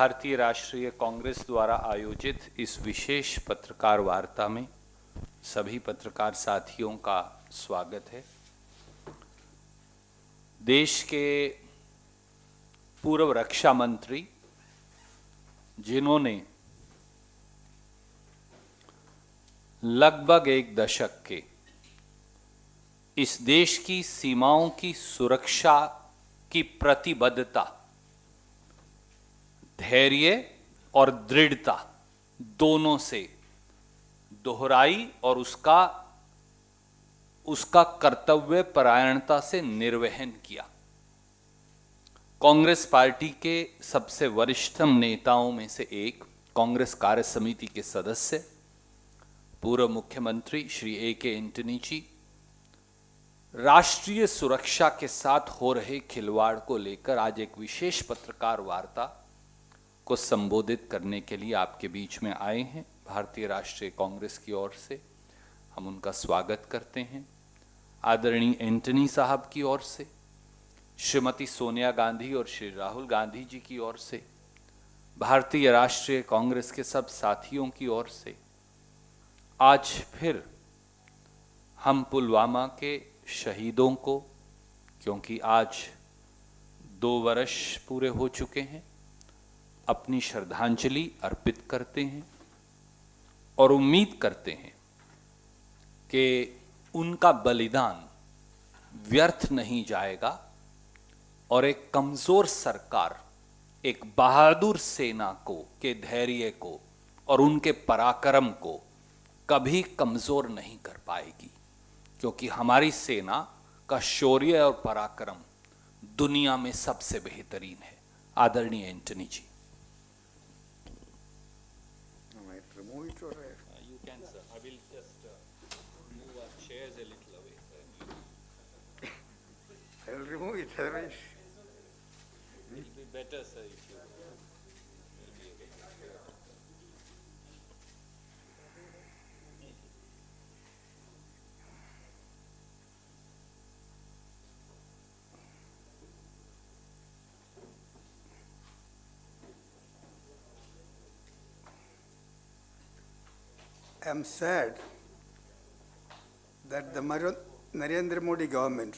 भारतीय राष्ट्रीय कांग्रेस द्वारा आयोजित इस विशेष पत्रकार वार्ता में सभी पत्रकार साथियों का स्वागत है। देश के पूर्व रक्षा मंत्री जिन्होंने लगभग एक दशक के इस देश की सीमाओं की सुरक्षा की प्रतिबद्धता, धैर्य और दृढ़ता दोनों से दोहराई और उसका कर्तव्य परायणता से निर्वहन किया। कांग्रेस पार्टी के सबसे वरिष्ठतम नेताओं में से एक, कांग्रेस कार्य समिति के सदस्य पूर्व मुख्यमंत्री श्री ए.के. एंटनी जी राष्ट्रीय सुरक्षा के साथ हो रहे खिलवाड़ को लेकर आज एक विशेष पत्रकार वार्ता को संबोधित करने के लिए आपके बीच में आए हैं। भारतीय राष्ट्रीय कांग्रेस की ओर से हम उनका स्वागत करते हैं। आदरणीय एंटनी साहब की ओर से, श्रीमती सोनिया गांधी और श्री राहुल गांधी जी की ओर से, भारतीय राष्ट्रीय कांग्रेस के सब साथियों की ओर से आज फिर हम पुलवामा के शहीदों को, क्योंकि आज 2 वर्ष पूरे हो चुके हैं, अपनी श्रद्धांजलि अर्पित करते हैं और उम्मीद करते हैं कि उनका बलिदान व्यर्थ नहीं जाएगा और एक कमजोर सरकार एक बहादुर सेना को के धैर्य को और उनके पराक्रम को कभी कमजोर नहीं कर पाएगी, क्योंकि हमारी सेना का शौर्य और पराक्रम दुनिया में सबसे बेहतरीन है। आदरणीय Antony ji. Remove it or You can, sir. I will just move our chairs a little away, sir. I will remove it, otherwise. It will be better, sir, if you will be away. I am sad that the Narendra Modi government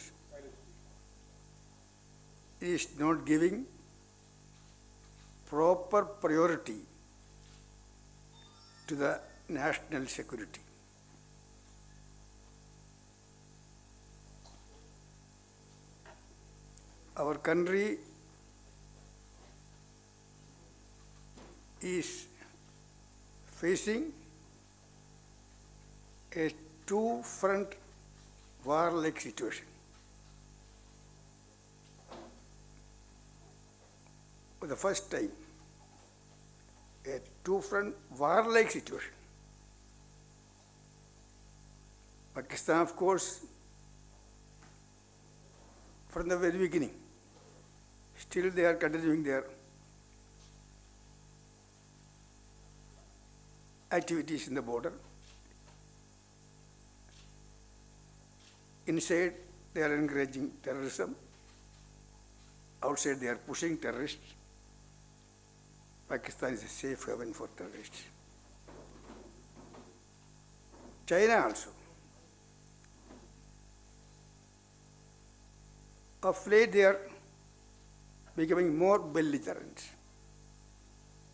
is not giving proper priority to the national security. Our country is facing a two-front war-like situation. For the first time, a two-front war-like situation. Pakistan, of course, from the very beginning, still they are continuing their activities in the border. Inside, they are encouraging terrorism. Outside, they are pushing terrorists. Pakistan is a safe haven for terrorists. China also. Of late, they are becoming more belligerent.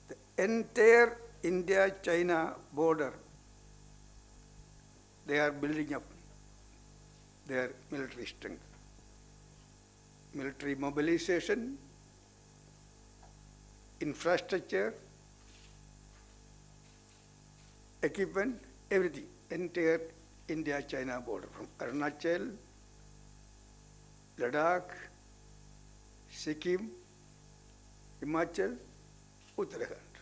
The entire India-China border, they are building up their military strength. Military mobilization, infrastructure, equipment, everything, entire India-China border, from Arunachal, Ladakh, Sikkim, Himachal, Uttarakhand.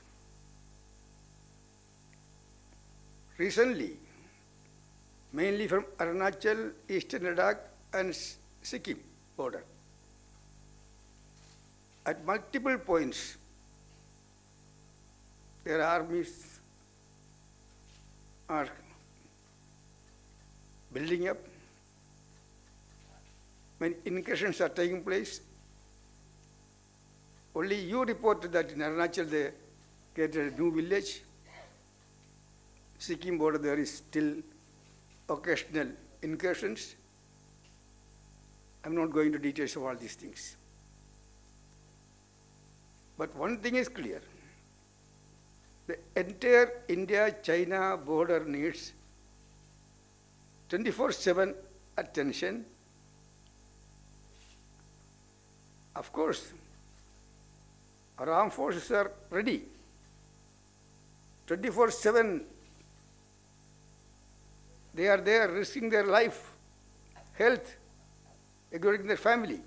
Recently, mainly from Arunachal, Eastern Ladakh and Sikkim border. At multiple points, their armies are building up. When incursions are taking place, only you reported that in Arunachal they created a new village. Sikkim border there is still occasional incursions. I'm not going into details of all these things. But one thing is clear. The entire India-China border needs 24/7 attention. Of course, our armed forces are ready. 24/7, they are there risking their life, health, including their family.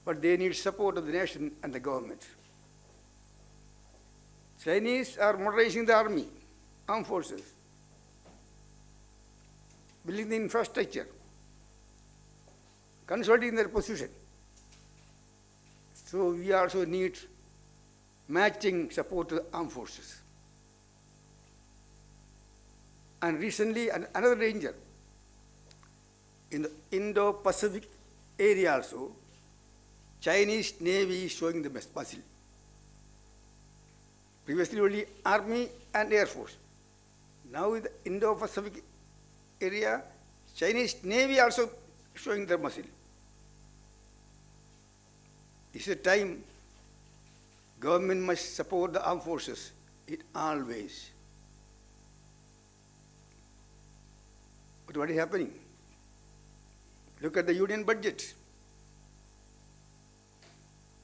But they need support of the nation and the government. Chinese are modernizing the army, armed forces, building the infrastructure, consolidating their position. So we also need matching support to the armed forces. And recently, another danger in the Indo-Pacific area also, Chinese Navy is showing the best muscle. Previously only Army and Air Force. Now in the Indo-Pacific area, Chinese Navy also showing their muscle. It's a time government must support the armed forces in all ways. But what is happening? Look at the union budget.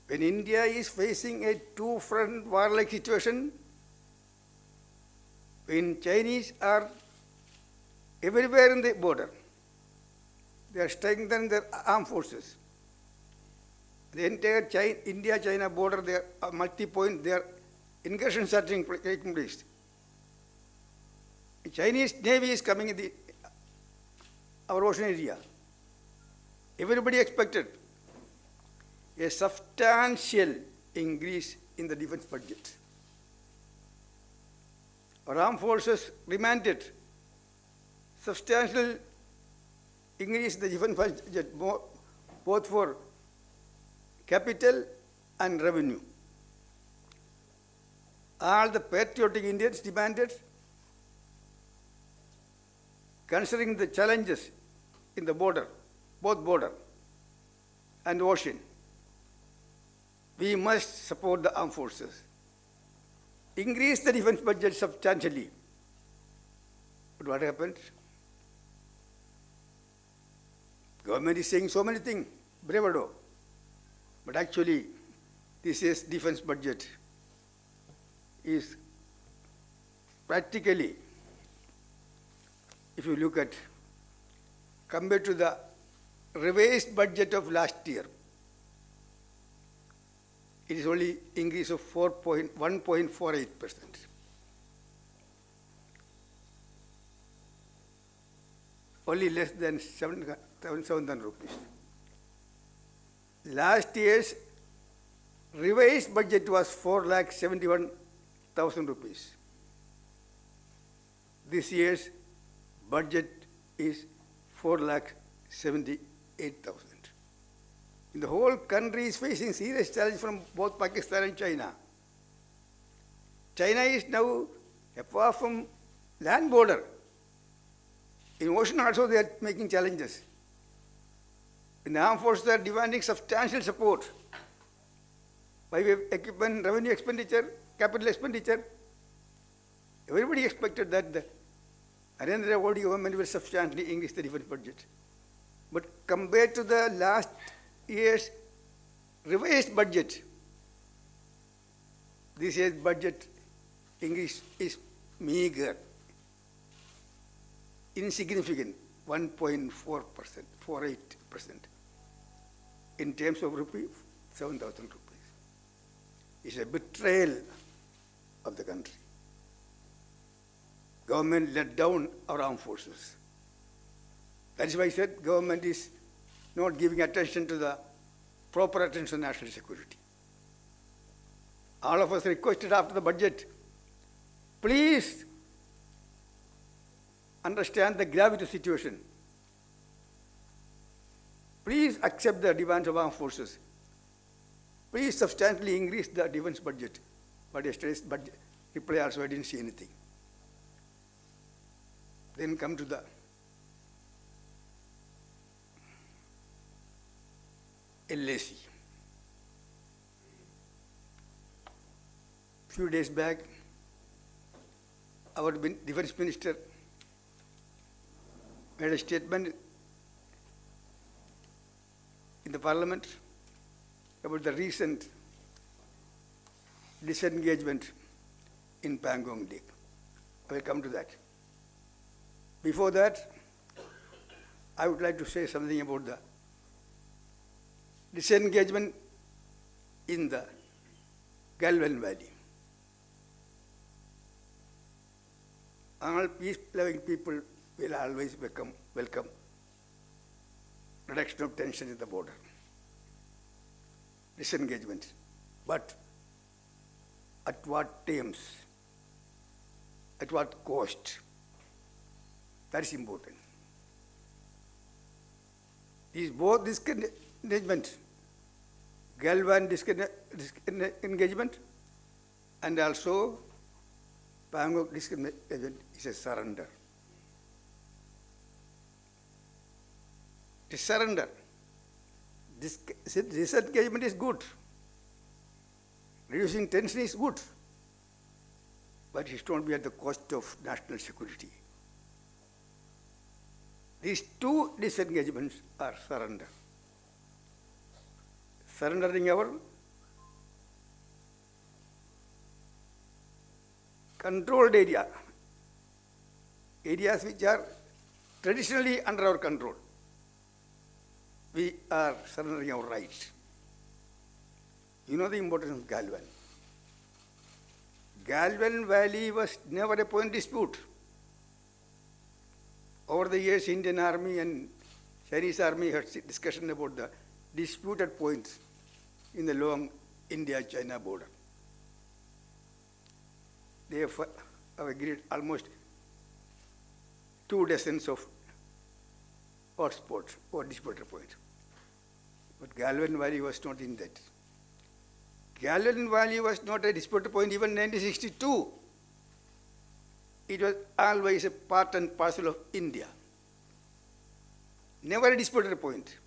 When India is facing a two-front war-like situation, when Chinese are everywhere in the border, they are strengthening their armed forces. The entire India-China border, they are multi-point, their incursions are taking place. The Chinese Navy is coming in our ocean area. Everybody expected a substantial increase in the defense budget. Our armed forces demanded substantial increase in the defense budget, both for capital and revenue. All the patriotic Indians demanded, considering the challenges in the border, both border and ocean, we must support the armed forces. Increase the defense budget substantially. But what happened? Government is saying so many things, bravado. But actually, this year's defense budget is practically, if you look at, compared to the revised budget of last year, it is only increase of 1.48%. Only less than 7,000 rupees. Last year's revised budget was 4,71,000 rupees. This year's budget is 4,78,000. The whole country is facing serious challenge from both Pakistan and China. China is now, apart from land border, in ocean also they are making challenges. And the armed forces are demanding substantial support by way of equipment, revenue expenditure, capital expenditure. Everybody expected that the Narendra Modi government will substantially increase the defense budget. But compared to the last year's revised budget, this year's budget increase is meager, insignificant, 1.48%. In terms of rupee, 7,000 rupees. It's a betrayal of the country. Government let down our armed forces. That is why I said government is not giving attention to the proper attention to national security. All of us requested after the budget, please understand the gravity of the situation. Please accept the demands of armed forces. please substantially increase the defense budget. But yesterday's budget reply also I didn't see anything. Then come to the LAC. Few days back, our defense minister made a statement in the parliament about the recent disengagement in Pangong Lake. I will come to that. Before that, I would like to say something about the disengagement in the Galwan Valley. All peace-loving people will always welcome reduction of tension in the border, disengagement. But at what terms? At what cost? That is important. These both disengagement, Galwan disengagement and also Pangong disengagement is a surrender. It is surrender. Disengagement is good. Reducing tension is good. But it should not be at the cost of national security. These two disengagements are surrender. Surrendering our controlled areas which are traditionally under our control. We are surrendering our rights. You know the importance of Galwan. Galwan Valley was never a point dispute. Over the years, Indian Army and Chinese Army had discussion about the disputed points in the long India-China border. They have agreed almost 2 dozens of hotspots or disputed points. But Galwan Valley was not in that. Galwan Valley was not a disputed point even in 1962. It was always a part and parcel of India. Never a disputed point.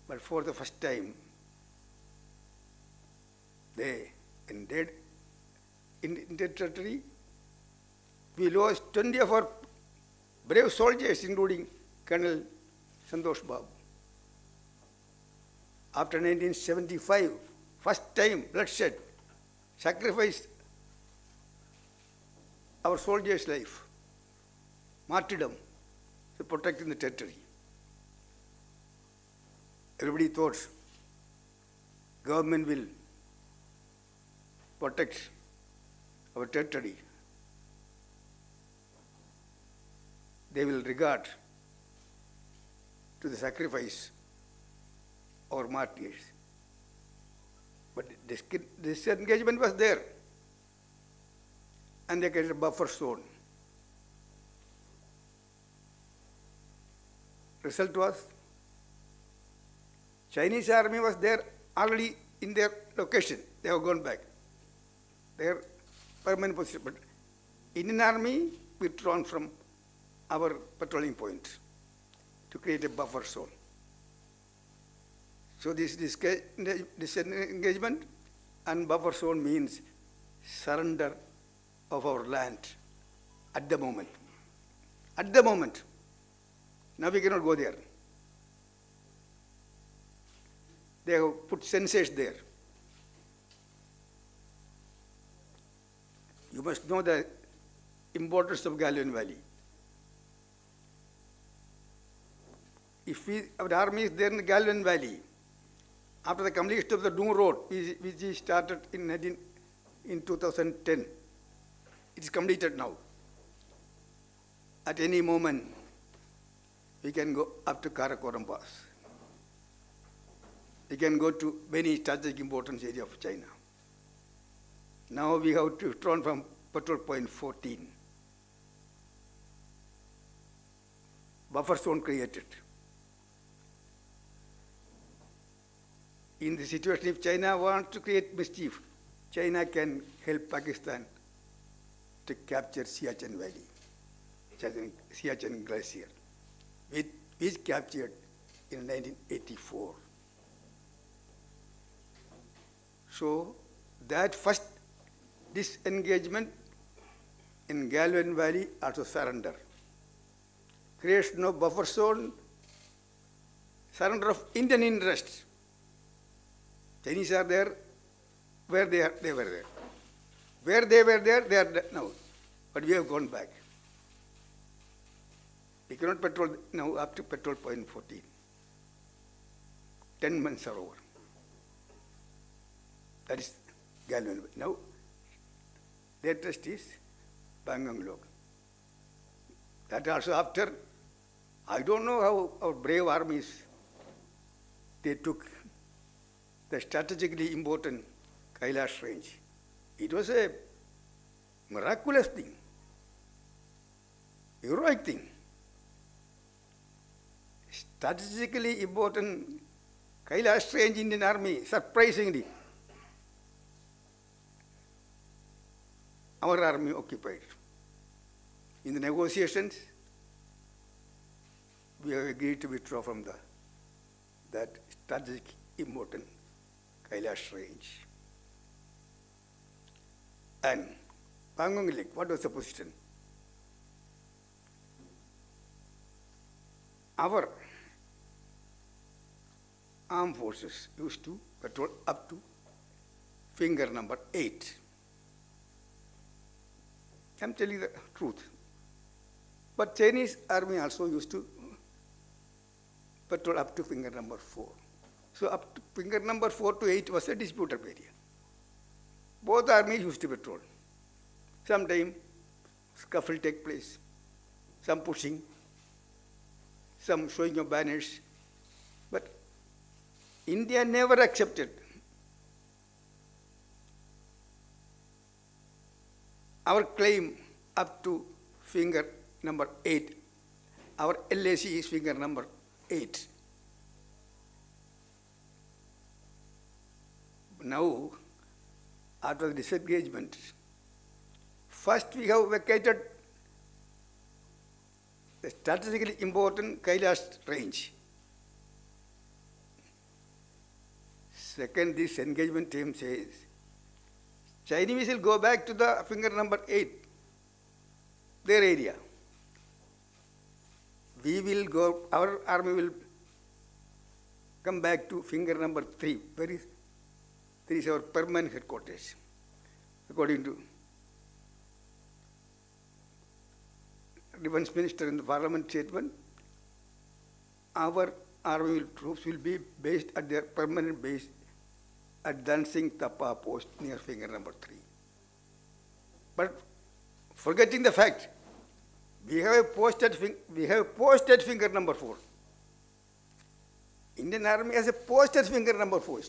But for the first time, they invaded Indian territory. We lost 20 of our brave soldiers, including Colonel Santosh Babu. After 1975, first time bloodshed, sacrificed our soldiers' life, martyrdom, to protecting the territory. Everybody thought government will protect our territory. They will regard to the sacrifice our martyrs. But this engagement was there. And they created a buffer zone. Result was, Chinese army was there already in their location. They have gone back. Their permanent position. But Indian army withdrawn from our patrolling point to create a buffer zone. So this disengagement and buffer zone means surrender of our land at the moment. At the moment. Now we cannot go there. They have put sensors there. You must know the importance of Galwan Valley. If our army is there in the Galwan Valley, after the completion of the Doon Road, which we started in 2010, it is completed now. At any moment, we can go up to Karakoram Pass. We can go to many strategic importance area of China. Now we have to turn from patrol point 14. Buffer zone created. in the situation if China wants to create mischief, China can help Pakistan to capture Siachen Valley, Siachen Glacier, which captured in 1984. So that first disengagement in Galwan Valley also surrender. Creation of buffer zone, surrender of Indian interests. Chinese are there, where they were there. Where they were there, they are now. But we have gone back. We cannot patrol now up to patrol point 14. 10 months are over. That is Galwan. Now, latest is Pangong Lok. That also after, I don't know how our brave armies, they took the strategically important Kailash range. It was a miraculous thing, heroic thing. Strategically important Kailash range Indian army, surprisingly, our army occupied. In the negotiations, we have agreed to withdraw from that strategic important Kailash range. And Pangong Lake, what was the position? Our armed forces used to patrol up to finger number 8. I'm telling the truth. But Chinese army also used to patrol up to finger number 4. So up to finger number 4 to 8 was a disputed area. Both armies used to patrol. Sometimes scuffle take place, some pushing, some showing of banners. But India never accepted our claim up to finger number 8. Our LAC is finger number 8. Now, after the disengagement, first we have vacated the strategically important Kailash range. Second, this engagement team says, Chinese will go back to the finger number 8, their area. We will go, our army will come back to finger number 3. Where is? There is our permanent headquarters, according to Defense Minister in the Parliament statement. Our army troops will be based at their permanent base at Dancing Tapa post near finger number 3. But forgetting the fact, we have a post at finger number 4. Indian Army has a post at finger number 4.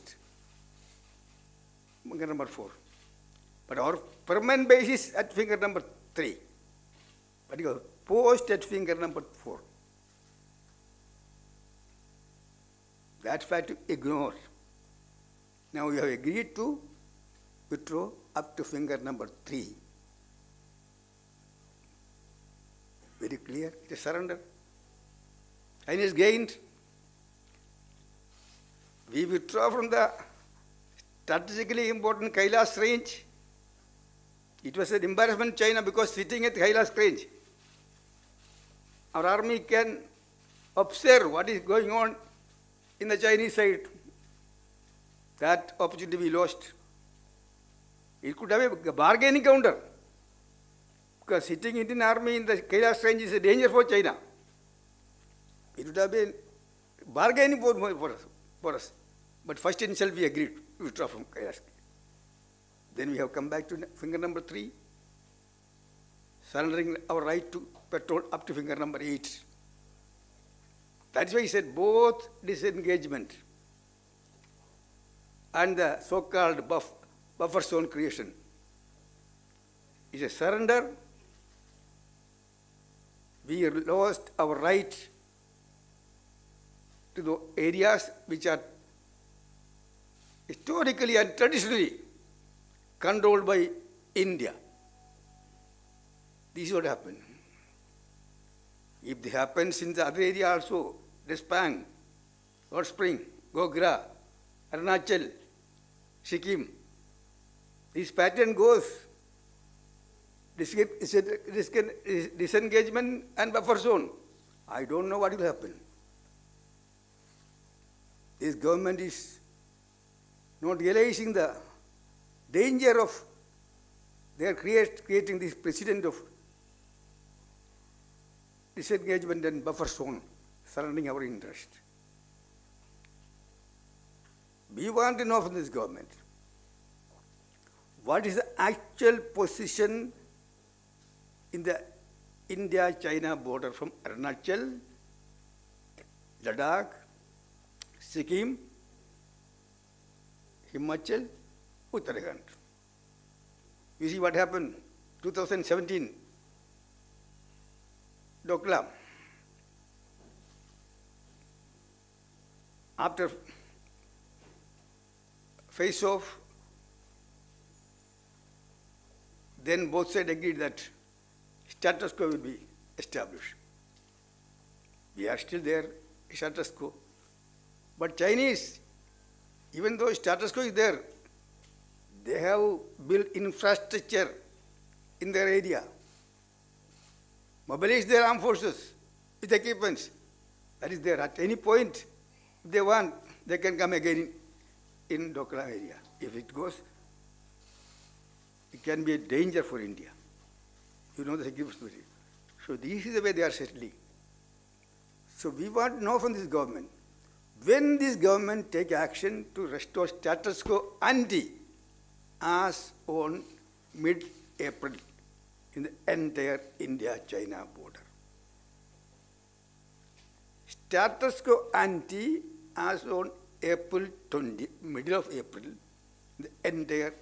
Finger number 4. But our permanent base is at finger number 3. But you have post at finger number 4. That fact you ignore. Now you have agreed to withdraw up to finger number 3. Very clear, it is surrender. Chinese gained. We withdraw from the strategically important Kailash range. It was an embarrassment to China because sitting at Kailash range, our army can observe what is going on in the Chinese side. That opportunity we lost. It could have a bargaining counter. Because sitting Indian army in the Kailash range is a danger for China. It would have been bargaining for us. But first initial we agreed to withdraw from Kailash. Then we have come back to finger number 3, surrendering our right to patrol up to finger number 8. That's why he said both disengagement and the so-called buffer zone creation is a surrender. We lost our right to the areas which are historically and traditionally controlled by India. This is what happened. If this happens in the other area also, Despang, Hot Spring, Gogra, Arunachal, Sikkim, this pattern goes. Disengagement and buffer zone. I don't know what will happen. This government is not realizing the danger of they are creating this precedent of disengagement and buffer zone surrounding our interest. We want to know from this government what is the actual position in the India-China border from Arunachal, Ladakh, Sikkim, Himachal, Uttarakhand. You see what happened 2017, Doklam. After face-off, then both sides agreed that status quo will be established. We are still there, status quo. But Chinese, even though status quo is there, they have built infrastructure in their area, mobilized their armed forces with equipments. That is there. At any point, if they want, they can come again in Doklam area. If it goes, it can be a danger for India. You know the security. So this is the way they are settling. So we want to know from this government, when this government take action to restore status quo ante as on mid-April in the entire India-China border. Status quo ante as on April 20, middle of April, in the entire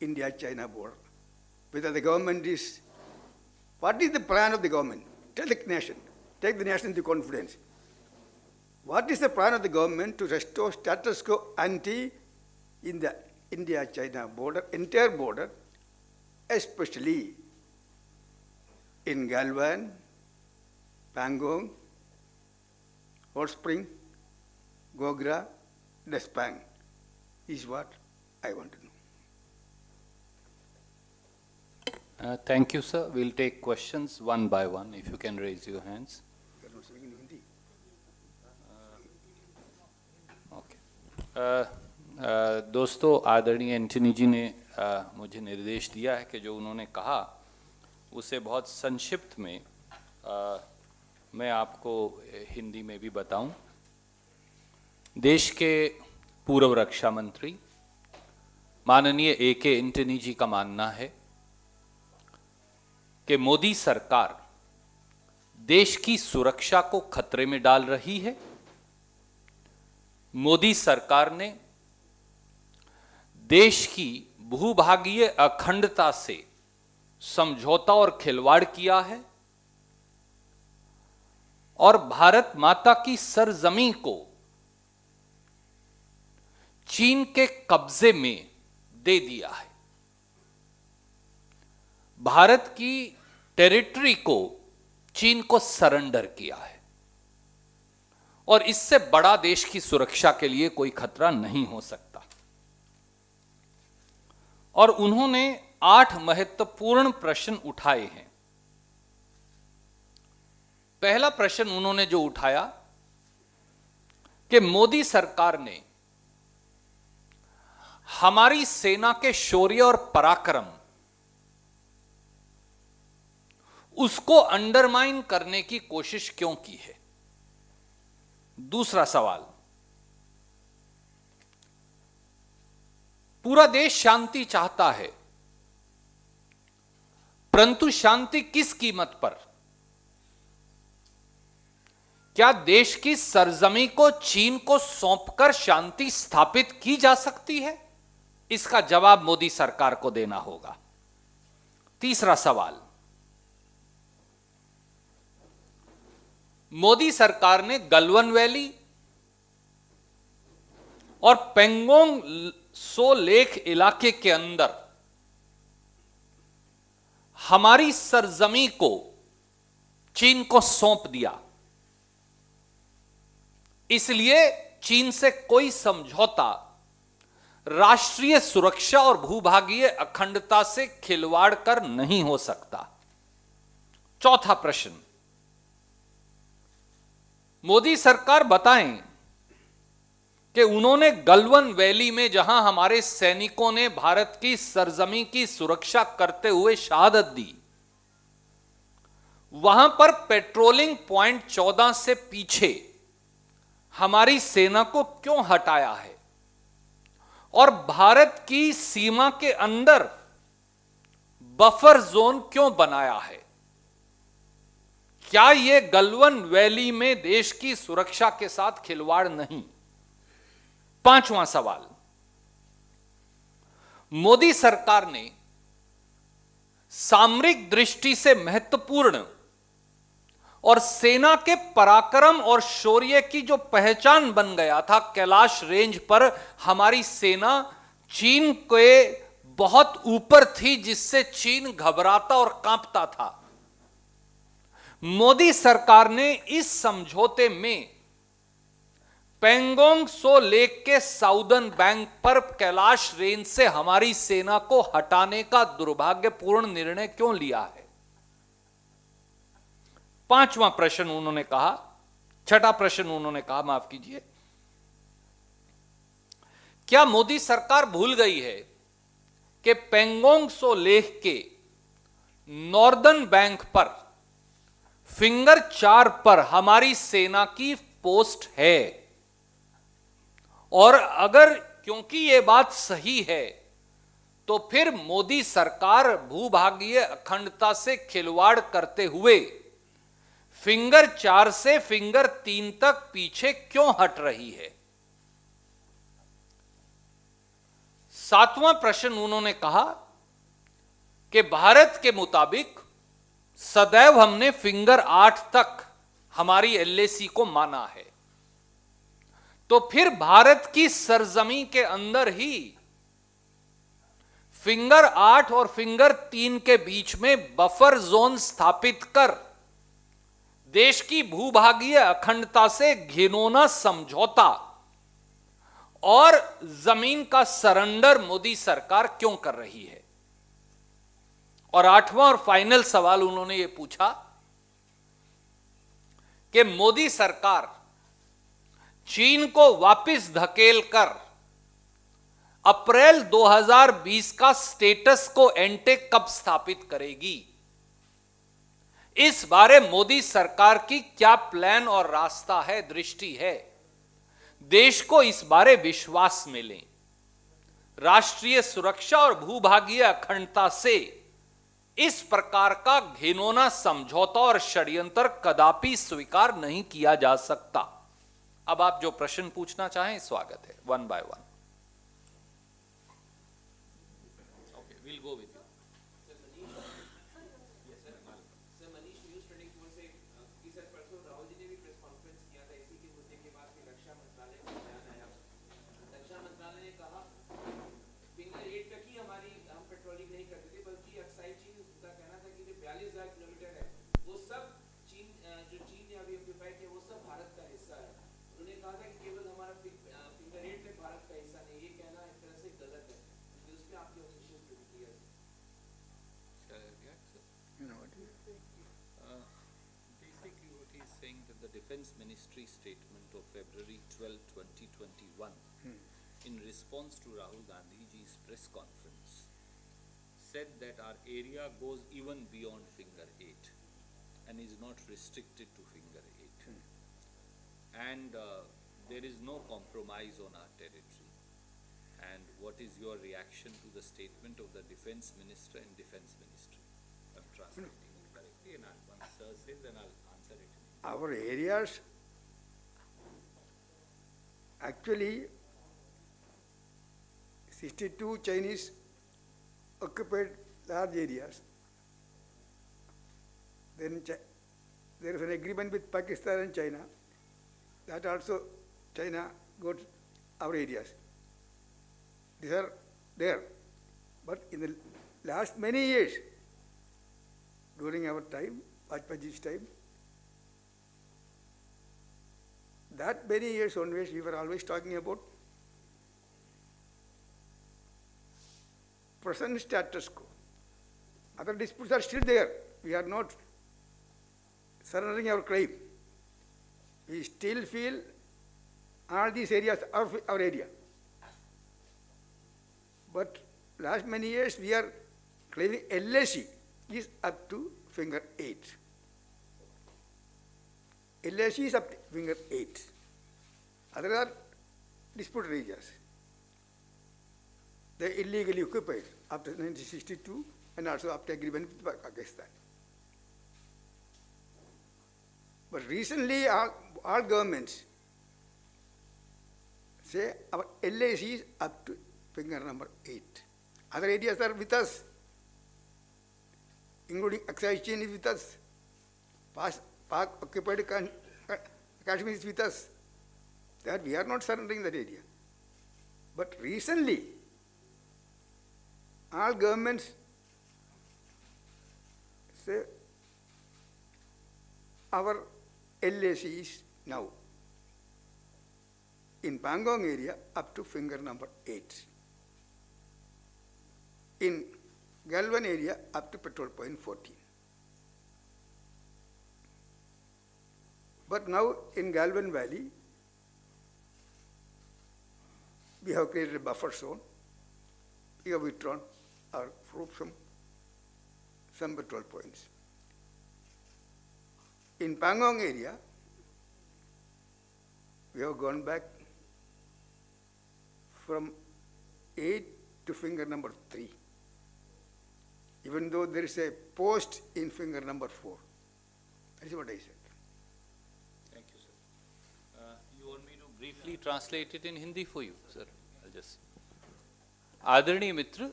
India-China border. Whether the government is, what is the plan of the government? Tell the nation, take the nation into confidence. What is the plan of the government to restore status quo ante in the India-China border, entire border, especially in Galwan, Pangong, Hot Spring, Gogra, Despang, is what I want to know. Thank you, sir. We'll take questions one by one. If you can raise your hands. Okay. दोस्तों, आदरणीय Antony जी ने मुझे निर्देश दिया है कि जो उन्होंने कहा उसे बहुत संक्षिप्त में मैं आपको हिंदी में भी बताऊं। देश के पूर्व रक्षा मंत्री माननीय ए.के. एंटनी जी का मानना है कि मोदी सरकार देश की सुरक्षा को खतरे में डाल रही है। मोदी सरकार ने देश की भूभागीय अखंडता से समझौता और खिलवाड़ किया है और भारत माता की सरजमीं को चीन के कब्जे में दे दिया है। भारत की टेरिटरी को चीन को सरेंडर किया है और इससे बड़ा देश की सुरक्षा के लिए कोई खतरा नहीं हो सकता। और उन्होंने 8 महत्वपूर्ण प्रश्न उठाए हैं। पहला प्रश्न उन्होंने जो उठाया कि मोदी सरकार ने हमारी सेना के शौर्य और पराक्रम उसको अंडरमाइन करने की कोशिश क्यों की है। दूसरा सवाल, पूरा देश शांति चाहता है, परंतु शांति किस कीमत पर? क्या देश की सरजमी को चीन को सौंपकर शांति स्थापित की जा सकती है? इसका जवाब मोदी सरकार को देना होगा। तीसरा सवाल, मोदी सरकार ने गलवान वैली और पेंगोंग सो लेक इलाके के अंदर हमारी सरजमी को चीन को सौंप दिया। इसलिए चीन से कोई समझौता राष्ट्रीय सुरक्षा और भूभागीय अखंडता से खिलवाड़ कर नहीं हो सकता। चौथा प्रश्न, मोदी सरकार बताएं कि उन्होंने गलवान वैली में जहां हमारे सैनिकों ने भारत की सरजमी की सुरक्षा करते हुए शहादत दी, वहां पर पेट्रोलिंग पॉइंट 14 से पीछे हमारी सेना को क्यों हटाया है और भारत की सीमा के अंदर बफर जोन क्यों बनाया है? क्या यह गलवान वैली में देश की सुरक्षा के साथ खिलवाड़ नहीं? पांचवां सवाल, मोदी सरकार ने सामरिक दृष्टि से महत्वपूर्ण और सेना के पराक्रम और शौर्य की जो पहचान बन गया था, कैलाश रेंज पर हमारी सेना चीन के बहुत ऊपर थी, जिससे चीन घबराता और कांपता था। मोदी सरकार ने इस समझौते में पेंगोंग सो लेक के साउदर्न बैंक पर कैलाश रेंज से हमारी सेना को हटाने का दुर्भाग्यपूर्ण निर्णय क्यों लिया है? पांचवा प्रश्न उन्होंने कहा, छठा प्रश्न उन्होंने कहा, माफ कीजिए, क्या मोदी सरकार भूल गई है कि पेंगोंग सो लेक के नॉर्दर्न बैंक पर फिंगर 4 पर हमारी सेना की पोस्ट है? और अगर क्योंकि यह बात सही है तो फिर मोदी सरकार भूभागीय अखंडता से खिलवाड़ करते हुए फिंगर 4 से फिंगर 3 तक पीछे क्यों हट रही है? सातवां प्रश्न उन्होंने कहा कि भारत के मुताबिक सदैव हमने फिंगर 8 तक हमारी एलएसी को माना है, तो फिर भारत की सरजमी के अंदर ही फिंगर 8 और फिंगर 3 के बीच में बफर जोन स्थापित कर देश की भूभागीय अखंडता से घिनौना समझौता और जमीन का सरेंडर मोदी सरकार क्यों कर रही है? और आठवां और फाइनल सवाल उन्होंने यह पूछा कि मोदी सरकार चीन को वापस धकेलकर अप्रैल 2020 का स्टेटस को एंटेक कब स्थापित करेगी? इस बारे मोदी सरकार की क्या प्लान और रास्ता है, दृष्टि है? देश को इस बारे विश्वास मिले। राष्ट्रीय सुरक्षा और भूभागीय अखंडता से इस प्रकार का घिनौना समझौता और षड्यंत्र कदापि स्वीकार नहीं किया जा सकता। अब आप जो प्रश्न पूछना चाहें, स्वागत है, one by one. Okay, will go with Defense Ministry statement of February 12, 2021, in response to Rahul Gandhi's press conference, said that our area goes even beyond finger 8 and is not restricted to finger 8. And there is no compromise on our territory. And what is your reaction to the statement of the Defense Minister and Defense Ministry? I'm translating it correctly, and once Sir says, then I'll answer it. Our areas, actually 62 Chinese occupied large areas. Then there is an agreement with Pakistan and China. That also China got our areas. These are there. But in the last many years, during our time, Vajpayee's time, that many years onwards, we were always talking about present status quo. Other disputes are still there. We are not surrendering our claim. We still feel all these areas are our area. But last many years, we are claiming LAC is up to finger 8. LAC is up to finger 8. Other are disputed areas. They illegally occupied after 1962 and also after agreement with Pakistan. But recently, all governments say our LAC is up to finger number 8. Other areas are with us, including Aksai Chin is with us, Pak occupied Kashmir is with us. That we are not surrendering that area. But recently, all governments say our LAC is now in Pangong area up to finger number 8. In Galwan area up to petrol point 14. But now in Galwan Valley, we have created a buffer zone. We have withdrawn our troops from some petrol points. In Pangong area, we have gone back from 8 to finger number 3, even though there is a post in finger number 4. That is what I said. Thank you, sir. You want me to briefly translate it in Hindi for you, sir? I'll just. आदरणीय मित्र,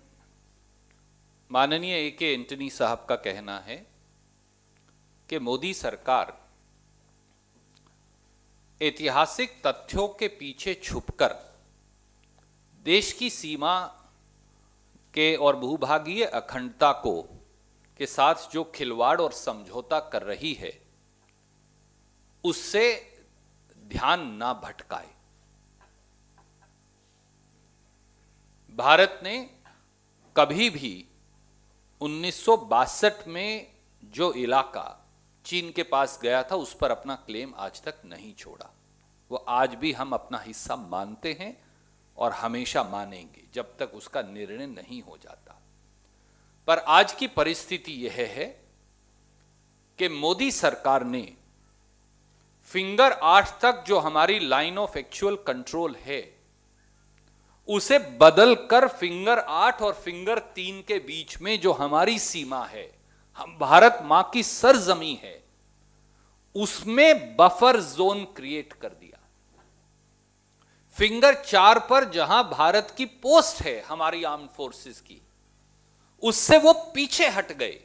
माननीय AK Antony साहब का कहना है कि मोदी सरकार ऐतिहासिक तथ्यों के पीछे छुपकर देश की सीमा के और भूभागीय अखंडता को के साथ जो खिलवाड़ और समझौता कर रही है, उससे ध्यान ना भटकाए। भारत ने कभी भी 1962 में जो इलाका चीन के पास गया था, उस पर अपना क्लेम आज तक नहीं छोड़ा। वो आज भी हम अपना हिस्सा मानते हैं और हमेशा मानेंगे जब तक उसका निर्णय नहीं हो जाता। पर आज की परिस्थिति यह है कि मोदी सरकार ने फिंगर 8 तक जो हमारी लाइन ऑफ एक्चुअल कंट्रोल है, उसे बदलकर फिंगर 8 और फिंगर 3 के बीच में जो हमारी सीमा है, हम भारत मां की सरजमी है, उसमें बफर जोन क्रिएट कर दिया। फिंगर 4 पर जहां भारत की पोस्ट है, हमारी आर्म फोर्सेस की, उससे वो पीछे हट गए।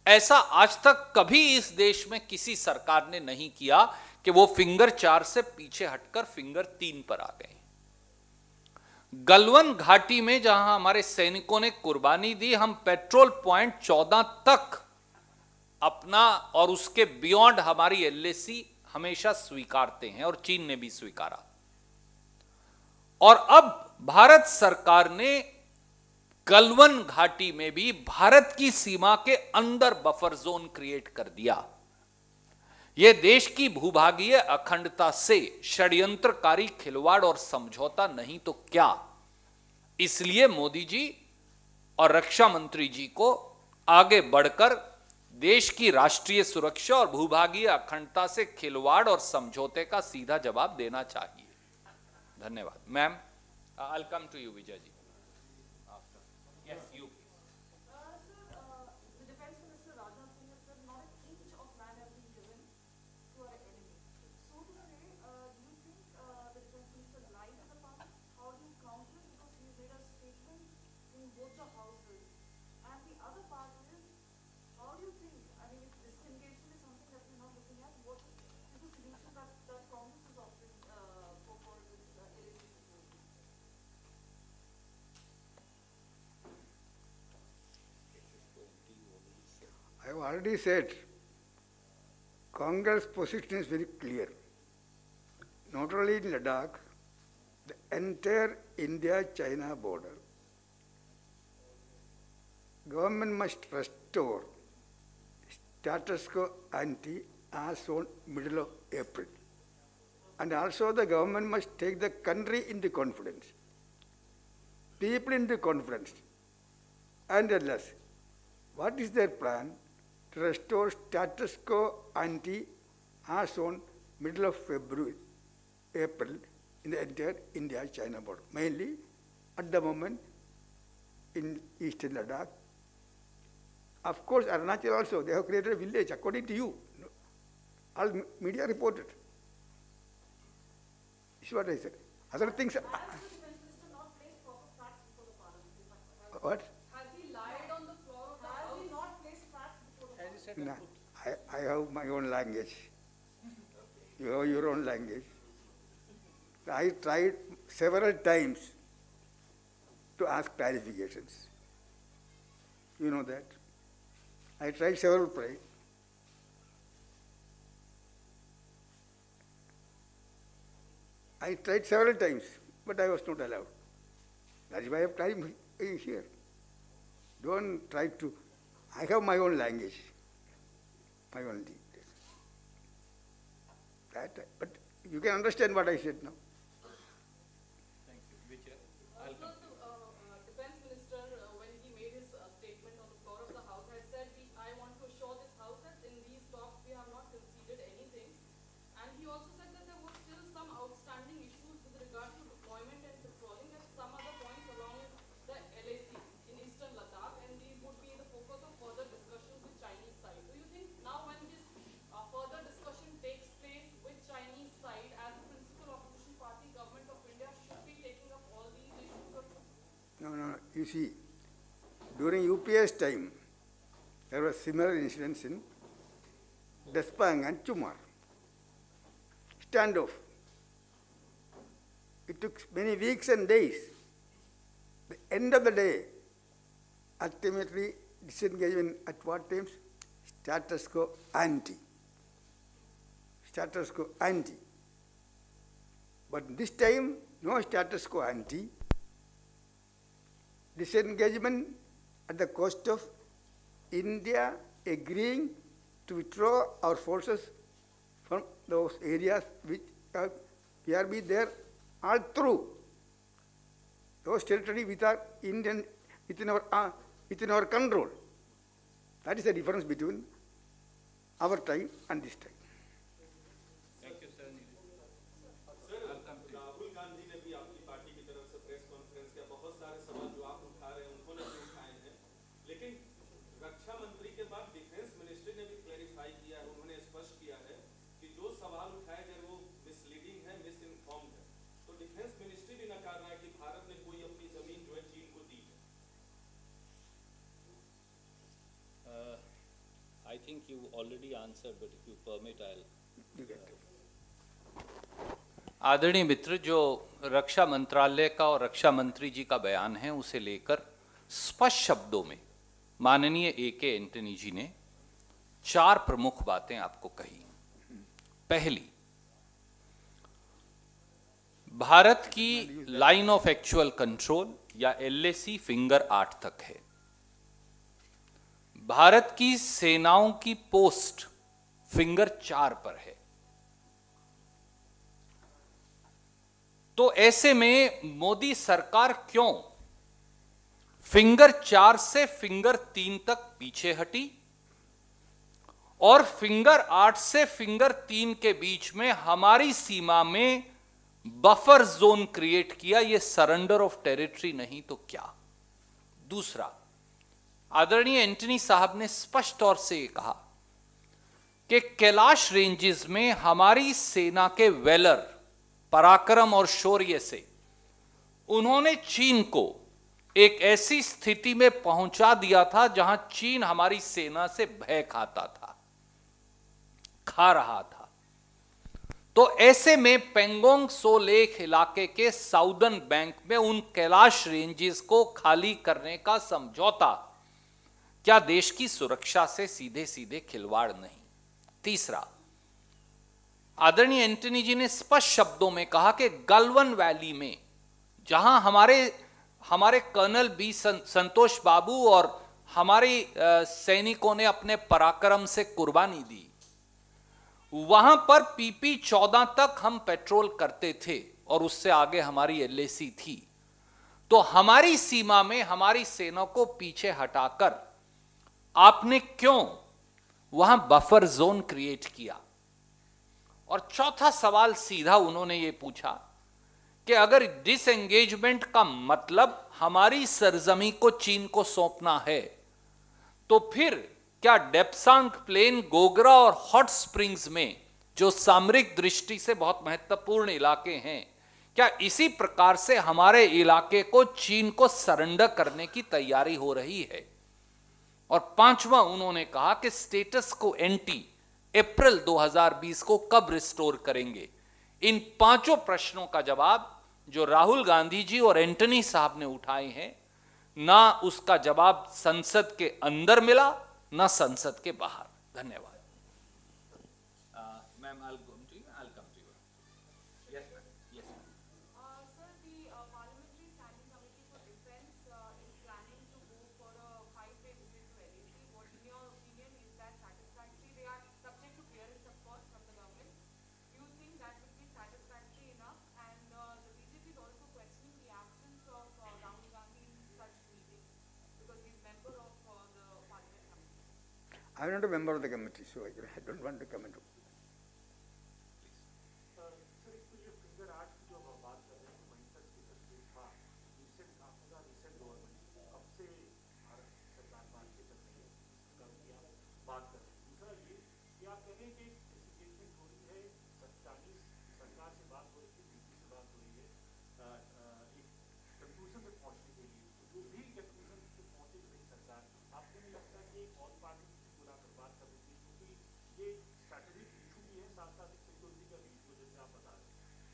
ऐसा आज तक कभी इस देश में किसी सरकार ने नहीं किया कि वो फिंगर 4 से पीछे हटकर फिंगर 3 पर आ गए। गलवान घाटी में जहां हमारे सैनिकों ने कुर्बानी दी, हम पेट्रोल पॉइंट 14 तक अपना और उसके बियॉन्ड हमारी LAC हमेशा स्वीकारते हैं और चीन ने भी स्वीकारा। और अब भारत सरकार ने गलवान घाटी में भी भारत की सीमा के अंदर बफर जोन क्रिएट कर दिया। यह देश की भूभागीय अखंडता से षड्यंत्रकारी खिलवाड़ और समझौता नहीं तो क्या। इसलिए मोदी जी और रक्षा मंत्री जी को आगे बढ़कर देश की राष्ट्रीय सुरक्षा और भूभागीय अखंडता से खिलवाड़ और समझौते का सीधा जवाब देना चाहिए। धन्यवाद। Ma'am, I will come to you Vijay ji. Yes, you. The Defence Minister Rajnath Singh has said not an inch of land has been given to our enemy. So to say, do you think the Defence Minister lied to the party? How do you counter it? Because he made a statement in both the houses. And the other part is, how do you think, I mean, if disengagement is something that we're not looking at, what is the solution that Congress is offering for this LAC? have already said, Congress position is very clear. Not only in Ladakh, the entire India-China border, government must restore status quo ante as on middle of April. And also the government must take the country into confidence, people into confidence, and tell us what is their plan to restore status quo ante as on middle of April in the entire India-China border, mainly at the moment in eastern Ladakh. Of course, Arunachal also, they have created a village, according to you. All media reported. This is what I said. Other things. Has the defense minister not placed proper facts before the parliament? What? Has he lied on the floor of the House? Has he not placed facts before the parliament? No, I have my own language. You have your own language. I tried several times to ask clarifications. You know that. I tried several times. I tried several times, but I was not allowed. That is why I have time here. Don't try to. I have my own language, my own details. But you can understand what I said now. Thank you. Vijay, Also, the defense minister, when he made his statement on the floor of the House, had said, I want to assure this House that in these talks we have not conceded anything. And he also said that there were still some outstanding issues with regard to deployment and patrolling at some other points along the LAC in eastern Ladakh, and these would be the focus of further discussions with Chinese side. Do you think now when this further discussion takes place with Chinese side, as the principal opposition party, Government of India should be taking up all these issues? No. You see, during UPS time, there were similar incidents in Despang and Chumar. Standoff. It took many weeks and days. The end of the day, ultimately disengagement at what times? Status quo ante. Status quo ante. But this time, no status quo ante. Disengagement at the cost of India agreeing to withdraw our forces from those areas which are PRB there all through. Those territory which are Indian within our control. That is the difference between our time and this time. Thank you, sir. Rahul Gandhi ने भी आपकी party की तरफ से press conference किया, बहुत सारे सवाल जो आप उठा रहे हैं उन्होंने भी उठाए हैं, लेकिन रक्षा मंत्री के बाद डिफेंस मिनिस्ट्री ने भी क्लैरिफाई किया है, उन्होंने स्पष्ट किया है कि जो सवाल उठाए गए वो मिसलीडिंग है, मिसइन्फॉर्म्ड है। तो डिफेंस मिनिस्ट्री भी नकार रहा है कि भारत ने कोई अपनी जमीन जो है चीन को दी है। I think you already answered, but if you permit, I'll. You get it. आदरणीय मित्र, जो रक्षा मंत्रालय का और रक्षा मंत्री जी का बयान है उसे लेकर स्पष्ट शब्दों में माननीय AK एंटनी जी ने 4 प्रमुख बातें आपको कही। पहली, भारत की लाइन ऑफ एक्चुअल कंट्रोल या LAC फिंगर 8 तक है। भारत की सेनाओं की पोस्ट फिंगर 4 पर है। तो ऐसे में मोदी सरकार क्यों फिंगर 4 से फिंगर 3 तक पीछे हटी और फिंगर 8 से फिंगर 3 के बीच में हमारी सीमा में बफर जोन क्रिएट किया? यह सरेंडर ऑफ टेरिटरी नहीं तो क्या? दूसरा, आदरणीय एंटनी साहब ने स्पष्ट तौर से यह कहा कि कैलाश रेंजेस में हमारी सेना के वेलर पराक्रम और शौर्य से उन्होंने चीन को एक ऐसी स्थिति में पहुंचा दिया था जहां चीन हमारी सेना से भय खा रहा था। तो ऐसे में पेंगोंग सो लेक इलाके के साउदर्न बैंक में उन कैलाश रेंजेस को खाली करने का समझौता क्या देश की सुरक्षा से सीधे सीधे खिलवाड़ नहीं? तीसरा, आदरणीय एंटनी जी ने स्पष्ट शब्दों में कहा कि गलवन वैली में जहां हमारे कर्नल बी संतोष बाबू और हमारे सैनिकों ने अपने पराक्रम से कुर्बानी दी, वहां पर पीपी 14 तक हम पेट्रोल करते थे और उससे आगे हमारी एलएसी थी। तो हमारी सीमा में हमारी सेना को पीछे हटाकर आपने क्यों वहां बफर जोन क्रिएट किया? और चौथा सवाल सीधा उन्होंने ये पूछा कि अगर डिसएंगेजमेंट का मतलब हमारी सरजमी को चीन को सौंपना है, तो फिर क्या डेप्सांग प्लेन, गोगरा और हॉट स्प्रिंग्स में जो सामरिक दृष्टि से बहुत महत्वपूर्ण इलाके हैं, क्या इसी प्रकार से हमारे इलाके को चीन को सरेंडर करने की तैयारी हो रही है? और पांचवा, उन्होंने कहा कि स्टेटस को एंटी अप्रैल 2020 को कब रिस्टोर करेंगे? इन पांचों प्रश्नों का जवाब जो राहुल गांधी जी और एंटनी साहब ने उठाए हैं, ना उसका जवाब संसद के अंदर मिला ना संसद के बाहर। धन्यवाद। Ma'am, I'll come to you. I'll come to you. Yes, ma'am. Yes, ma'am. Sir, the Parliamentary Standing Committee for Defence is planning to go for a 5-day visit to LAC. What, in your opinion, is that satisfactory? They are subject to clearance, of course, from the government. Do you think that would be satisfactory enough? And the BJP is also questioning the absence of Rahul Gandhi in such meetings because he's member of the Parliament Committee. I'm not a member of the committee, so I don't want to comment.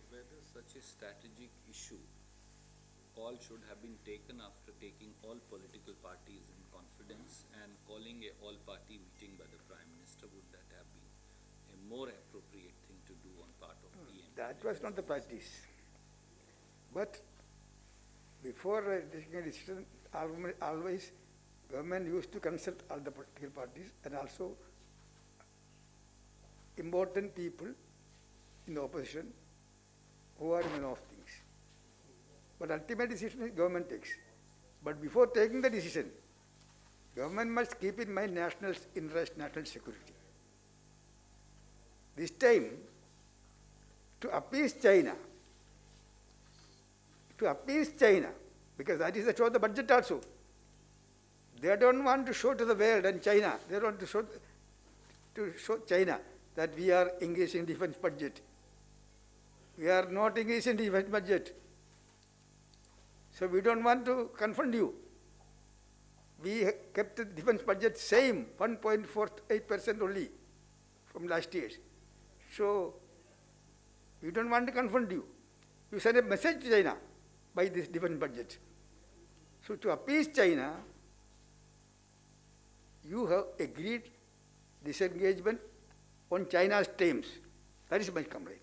Whether such a strategic issue call should have been taken after taking all political parties in confidence and calling a all-party meeting by the Prime Minister, would that have been a more appropriate thing to do on part of PM? That was not the practice. But before taking a decision, always government used to consult all the political parties and also important people in the opposition who are in the know of things. But ultimate decision is government takes. But before taking the decision, government must keep in mind national interest, national security. This time, to appease China, because that is the show of the budget also. They don't want to show to the world and China, they want to show China that we are increasing defense budget. We are not increasing defense budget. So we don't want to confront you. We kept the defense budget same, 1.48% only from last year. So we don't want to confront you. You send a message to China by this defense budget. So to appease China, you have agreed disengagement on China's terms. That is my complaint.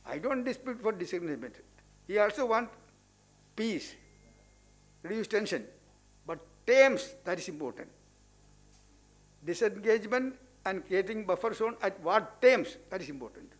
I don't dispute for disengagement. He also wants peace, reduce tension, but terms, that is important. Disengagement and creating buffer zone at what terms, that is important.